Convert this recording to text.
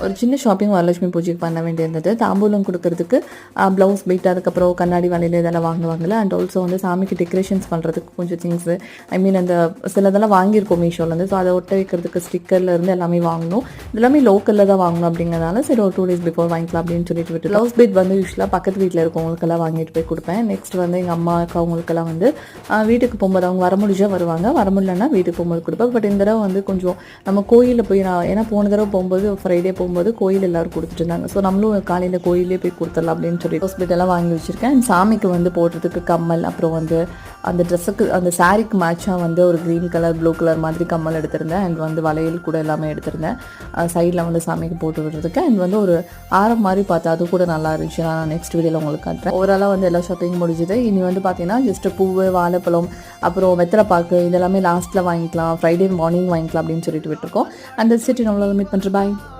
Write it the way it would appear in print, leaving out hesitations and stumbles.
ஒரு சின்ன ஷாப்பிங் வரலட்சுமி பூஜைக்கு பண்ண வேண்டியிருந்தது. தாம்பூலம் கொடுக்கறதுக்கு ப்ளவுஸ் பீட், அதுக்கப்புறம் கண்ணாடி வளையல் இதெல்லாம் வாங்குவாங்கல்ல. அண்ட் ஆல்சோ வந்து சாமிக்கு டெக்கரேஷன்ஸ் பண்ணுறதுக்கு கொஞ்சம் திங்ஸு, ஐ மீன் அந்த சிலதெல்லாம் வாங்கியிருக்கோம் மீஷோலேருந்து. ஸோ அதை ஒட்ட வைக்கிறதுக்கு ஸ்டிக்கர்லேருந்து எல்லாமே வாங்கணும். இதெல்லாமே லோக்கலில் தான் வாங்கணும் அப்படிங்கிறதுனால சரி ஒரு 2 days பிஃபோர் வாங்கிக்கலாம் அப்படின்னு சொல்லிட்டு விட்டு ப்ளவுஸ் பீட் வந்து யூஸ்வலாக பக்கத்து வீட்டில் இருக்கவங்களுக்கெல்லாம் வாங்கிட்டு போய் கொடுப்பேன். நெக்ஸ்ட் வந்து எங்கள் அம்மாவுக்கு அவங்களுக்கெல்லாம் வந்து வீட்டுக்கு போகும்போது அவங்க வர முடிஞ்சா வருவாங்க, வர முடியலன்னா வீட்டுக்கு போகும்போது கொடுப்பேன். பட் இந்த தடவை வந்து கொஞ்சம் நம்ம கோயிலில் போய் ஏன்னா போன தடவை போகும்போது ஃப்ரைடே போகும்போது கோயில் எல்லோரும் கொடுத்துட்டு இருந்தாங்க. ஸோ நம்மளும் காலையில் கோயிலே போய் கொடுத்துடலாம் அப்படின்னு சொல்லி ஹாஸ்பிட்டலாம் வாங்கி வச்சுருக்கேன். அண்ட் சாமிக்கு வந்து போடுறதுக்கு கம்மல், அப்புறம் வந்து அந்த ட்ரெஸ்ஸுக்கு அந்த சாரீக்கு மேட்சாக வந்து ஒரு க்ரீன் கலர் ப்ளூ கலர் மாதிரி கம்மல் எடுத்திருந்தேன். அண்ட் வந்து வளையல் கூட எல்லாமே எடுத்திருந்தேன் சைடில் வந்து சாமிக்கு போட்டு விடுறதுக்கு. அண்ட் வந்து ஒரு ஆரம் மாதிரி பார்த்தா அது கூட நல்லா இருந்துச்சு. நான் நெக்ஸ்ட் வீடியோவில் உங்களுக்கு காட்டுறேன். ஓவராலாக வந்து எல்லா ஷாப்பிங் முடிஞ்சுது. இனி வந்து பார்த்தீங்கன்னா ஜஸ்ட்டு பூவு, வாழைப்பழம், அப்புறம் வெத்தலைப்பாக்கு இதெல்லாமே லாஸ்ட்டில் வாங்கிக்கலாம், ஃப்ரைடே மார்னிங் வாங்கிக்கலாம் அப்படின்னு சொல்லிட்டு விட்டுருக்கோம். அந்த சிட்டி நம்மளால் மீட் பண்ணுற பாய்.